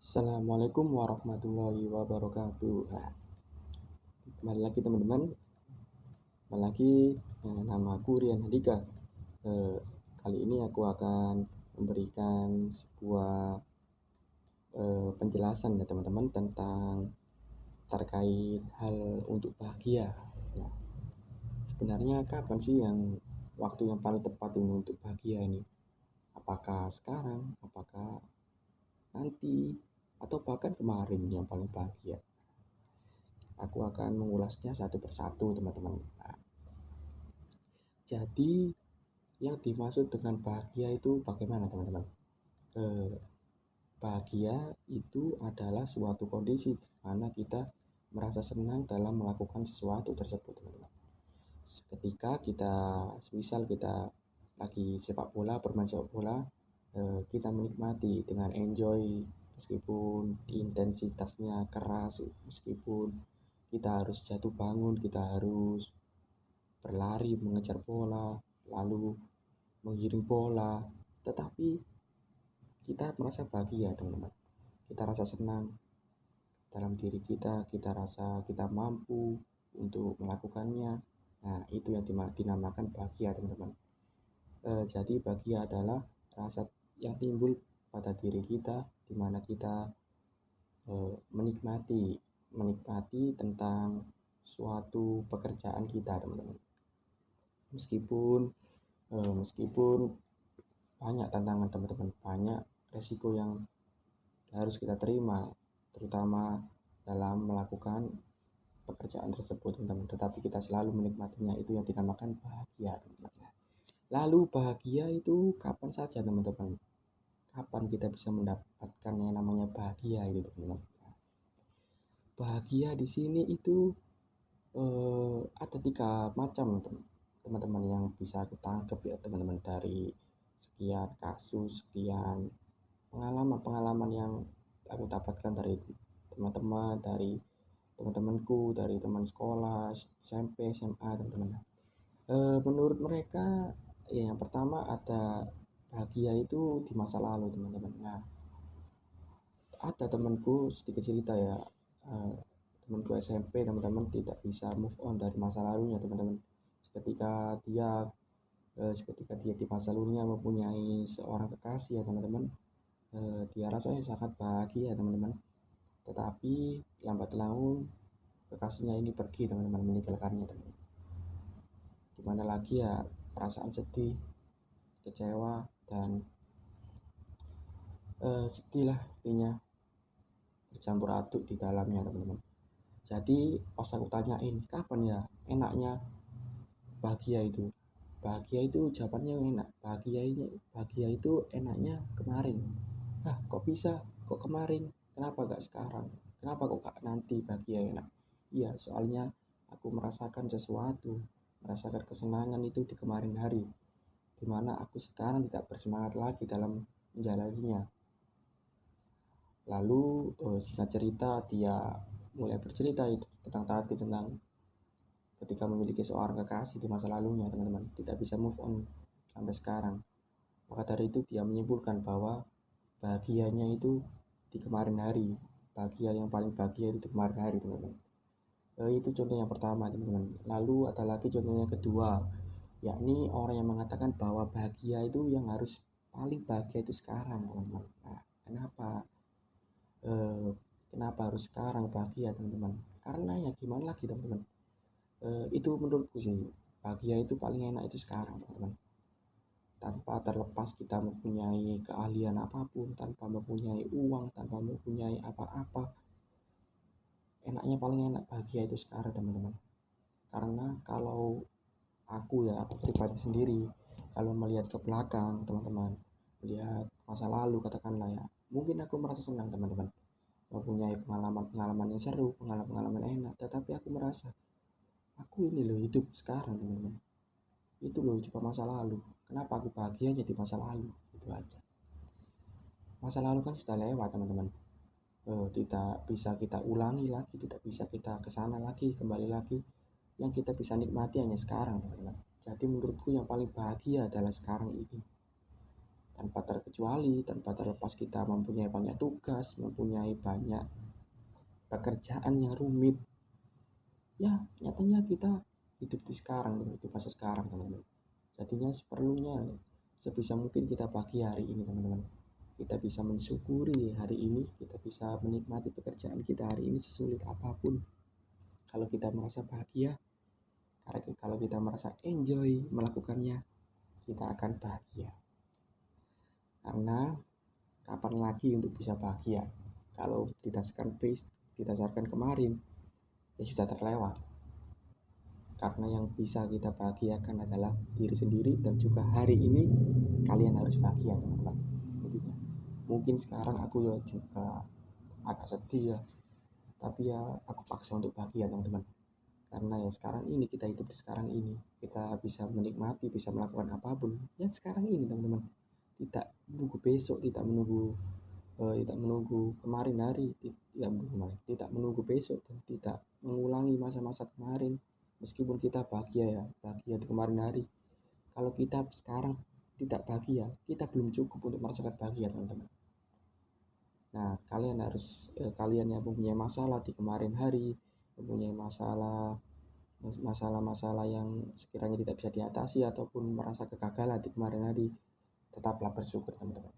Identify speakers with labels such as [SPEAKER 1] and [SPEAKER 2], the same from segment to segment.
[SPEAKER 1] Assalamualaikum warahmatullahi wabarakatuh. Nah, kembali lagi teman-teman. Kembali lagi nama aku Rian Handika. Kali ini aku akan memberikan sebuah penjelasan ya teman-teman tentang terkait hal untuk bahagia. Nah, sebenarnya kapan sih waktu yang paling tepat ini untuk bahagia ini? Apakah sekarang? Apakah nanti? Atau bahkan kemarin yang paling bahagia? Aku akan mengulasnya satu persatu teman-teman. Nah, jadi yang dimaksud dengan bahagia itu bagaimana teman-teman? Eh, Bahagia itu adalah suatu kondisi di mana kita merasa senang dalam melakukan sesuatu tersebut teman-teman. Ketika kita, misal kita lagi sepak bola, bermain sepak bola, kita menikmati dengan enjoy meskipun intensitasnya keras, meskipun kita harus jatuh bangun, kita harus berlari mengejar bola, lalu menggiring bola, tetapi kita merasa bahagia teman-teman. Kita rasa senang dalam diri kita, kita rasa kita mampu untuk melakukannya. Nah, itu yang dinamakan bahagia teman-teman. Jadi bahagia adalah rasa yang timbul pada diri kita, di mana kita menikmati tentang suatu pekerjaan kita teman-teman. Meskipun banyak tantangan teman-teman, banyak resiko yang harus kita terima, terutama dalam melakukan pekerjaan tersebut teman-teman, tetapi kita selalu menikmatinya, itu yang dinamakan bahagia teman-teman. Lalu bahagia itu kapan saja teman-teman? Kapan kita bisa mendapatkan yang namanya bahagia itu teman-teman? Bahagia di sini itu ada 3 macam teman-teman yang bisa aku tangkap ya teman-teman, dari sekian kasus, sekian pengalaman-pengalaman yang aku dapatkan dari teman-teman, dari teman-temanku, dari teman sekolah, SMP, SMA, teman-teman. Menurut mereka, ya yang pertama ada bahagia itu di masa lalu, teman-teman. Nah, ada temanku sedikit cerita ya, temanku SMP, teman-teman, tidak bisa move on dari masa lalunya, teman-teman. Seketika dia di masa lalunya mempunyai seorang kekasih ya teman-teman, dia rasanya sangat bahagia teman-teman, tetapi lambat laun kekasihnya ini pergi teman-teman, meninggalkannya teman-teman. Gimana lagi ya, perasaan sedih, kecewa, dan sedih lah intinya, bercampur aduk di dalamnya teman-teman. Jadi pas aku tanyain kapan ya enaknya bahagia itu, jawabannya enak, bahagia itu enaknya kemarin. Nah, kok bisa, kok kemarin, kenapa gak sekarang, kenapa kok gak nanti bahagia enak? Iya, soalnya aku merasakan sesuatu, merasakan kesenangan itu di kemarin hari, dimana aku sekarang tidak bersemangat lagi dalam menjalaninya. Lalu singkat cerita, dia mulai bercerita itu tentang ketika memiliki seorang kekasih di masa lalunya teman-teman, tidak bisa move on sampai sekarang. Maka dari itu dia menyimpulkan bahwa bahagianya itu di kemarin hari, bahagia yang paling bahagia itu di kemarin hari teman-teman. Itu contoh yang pertama teman-teman. Lalu ada lagi contoh yang kedua, yakni orang yang mengatakan bahwa bahagia itu yang harus paling bahagia itu sekarang teman-teman. Nah, kenapa eh, kenapa harus sekarang bahagia teman-teman? Karena ya gimana lagi teman-teman, itu menurutku sih bahagia itu paling enak itu sekarang teman-teman, tanpa terlepas kita mempunyai keahlian apapun, tanpa mempunyai uang, tanpa mempunyai apa-apa, enaknya paling enak bahagia itu sekarang teman-teman. Karena kalau aku pribadi sendiri, kalau melihat ke belakang teman-teman, melihat masa lalu katakanlah ya, mungkin aku merasa senang teman-teman, mempunyai pengalaman-pengalaman yang seru, pengalaman-pengalaman enak, tetapi aku merasa aku ini loh hidup sekarang teman-teman, itu loh cuma masa lalu, kenapa aku bahagianya di masa lalu, itu aja. Masa lalu kan sudah lewat teman-teman, tidak bisa kita ulangi lagi, tidak bisa kita kesana lagi, kembali lagi. Yang kita bisa nikmati hanya sekarang teman-teman. Jadi menurutku yang paling bahagia adalah sekarang ini. tanpa terkecuali, tanpa terlepas kita mempunyai banyak tugas, mempunyai banyak pekerjaan yang rumit. Ya, nyatanya kita hidup di sekarang, di masa sekarang, teman-teman. Jadinya seperlunya, sebisa mungkin kita bahagia hari ini, teman-teman. Kita bisa mensyukuri hari ini, kita bisa menikmati pekerjaan kita hari ini sesulit apapun. Kalau kita merasa bahagia, kalau kita merasa enjoy melakukannya, kita akan bahagia. Karena kapan lagi untuk bisa bahagia? Kalau didasarkan kemarin, ya sudah terlewat. Karena yang bisa kita bahagiakan adalah diri sendiri, dan juga hari ini kalian harus bahagia, teman-teman. Mungkin sekarang aku ya juga agak sedih ya, tapi ya aku paksa untuk bahagia, teman-teman. Karena ya sekarang ini kita hidup di sekarang ini, kita bisa menikmati, bisa melakukan apapun ya sekarang ini, teman-teman. Tidak menunggu besok, tidak menunggu kemarin hari, tidak menunggu besok, dan tidak mengulangi masa-masa kemarin. Meskipun kita bahagia di kemarin hari, kalau kita sekarang tidak bahagia, kita belum cukup untuk merasakan bahagia, teman-teman. Nah, kalian yang mempunyai masalah di kemarin hari, mempunyai masalah-masalah yang sekiranya tidak bisa diatasi ataupun merasa kegagalan di kemarin hari, tetaplah bersyukur, teman-teman.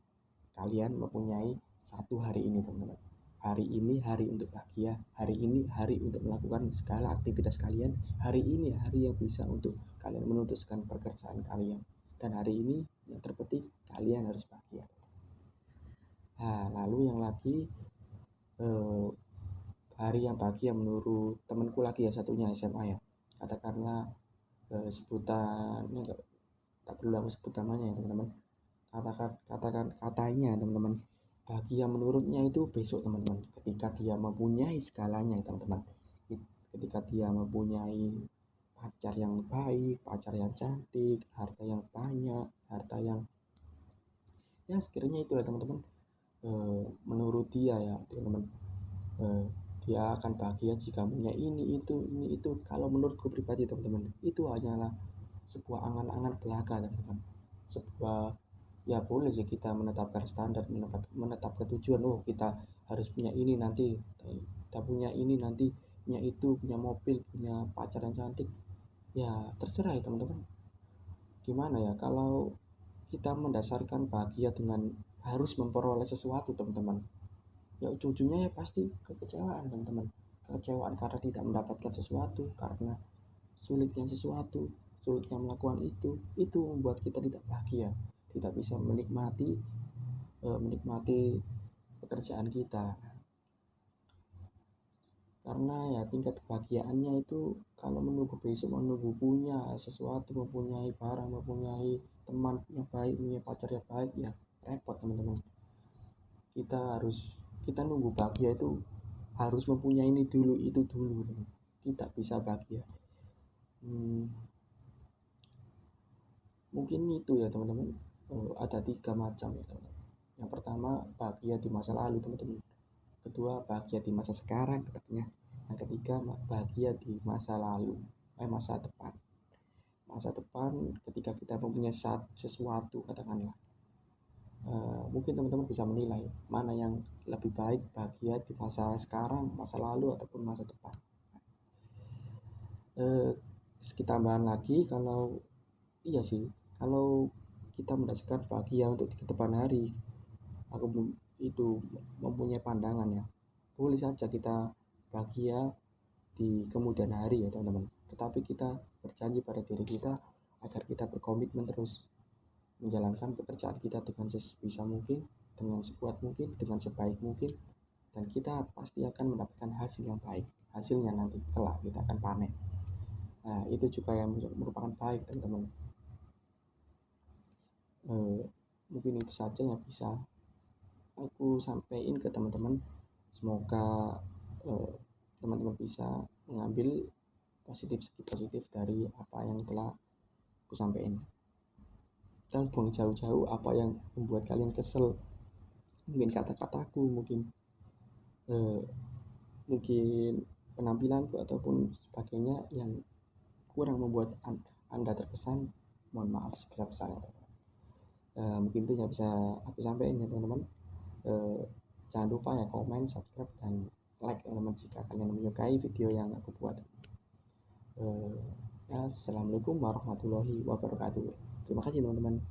[SPEAKER 1] Kalian mempunyai satu hari ini, teman-teman. Hari ini hari untuk bahagia, hari ini hari untuk melakukan segala aktivitas kalian, hari ini hari yang bisa untuk kalian memutuskan pekerjaan kalian, dan hari ini yang terpenting kalian harus bahagia. Nah, lalu yang lagi hari yang bahagia menurut temanku lagi ya, satunya SMA ya, katakanlah sebutannya tak perlu aku sebut namanya ya, teman-teman. Katanya, teman-teman, bahagia menurutnya itu besok, teman-teman, ketika dia mempunyai segalanya, teman-teman. Ketika dia mempunyai pacar yang baik, pacar yang cantik, harta yang banyak, harta yang ya sekiranya itu ya, teman-teman. Menurut dia ya, teman-teman, dia akan bahagia jika punya ini itu. Kalau menurutku pribadi, teman-teman, itu hanyalah sebuah angan-angan belaka, teman-teman. Sebuah, ya boleh sih kita menetapkan standar, menetapkan tujuan. Oh, kita harus punya ini nanti, kita punya ini nanti, punya itu, punya mobil, punya pacar yang cantik. Ya terserah ya, teman-teman. Gimana ya kalau kita mendasarkan bahagia dengan harus memperoleh sesuatu, teman-teman, ya ujung-ujungnya ya pasti kekecewaan, teman-teman. Kekecewaan karena tidak mendapatkan sesuatu, karena sulitnya melakukan itu membuat kita tidak bahagia, tidak bisa menikmati pekerjaan kita. Karena ya tingkat kebahagiaannya itu kalau menunggu besok, menunggu punya sesuatu, mempunyai barang, mempunyai teman yang baik, punya pacar yang baik, ya repot, teman-teman. Kita nunggu bahagia itu harus mempunyai ini dulu, itu dulu, kita bisa bahagia. Mungkin itu ya, teman-teman. Ada 3 macam ya, teman-teman. Yang pertama, bahagia di masa lalu, teman-teman. Kedua, bahagia di masa sekarang, katanya. Yang ketiga, bahagia di masa depan. Masa depan ketika kita mempunyai sesuatu, katakanlah. Mungkin teman-teman bisa menilai mana yang lebih baik, bahagia di masa sekarang, masa lalu, ataupun masa depan. Kita tambahan lagi, kalau kita mendasarkan bahagia untuk di depan hari, aku itu mempunyai pandangan ya, boleh saja kita bahagia di kemudian hari ya, teman-teman. Tetapi kita berjanji pada diri kita agar kita berkomitmen terus menjalankan pekerjaan kita dengan sebisa mungkin, dengan sekuat mungkin, dengan sebaik mungkin, dan kita pasti akan mendapatkan hasil yang baik. Hasilnya nanti kelak kita akan panen. Nah, itu juga yang merupakan baik, teman-teman. Mungkin itu saja yang bisa aku sampaikan ke teman-teman. Semoga teman-teman bisa mengambil segi positif dari apa yang telah aku sampaikan, dan buang jauh-jauh apa yang membuat kalian kesel, mungkin kata-kataku, mungkin penampilanku ataupun sebagainya yang kurang membuat Anda terkesan. Mohon maaf sebesar-besarnya. Mungkin itu yang bisa aku sampaikan ya teman-teman. Jangan lupa ya komen, subscribe, dan like teman-teman jika kalian menyukai video yang aku buat. Ya, assalamualaikum warahmatullahi wabarakatuh. Terima kasih teman-teman.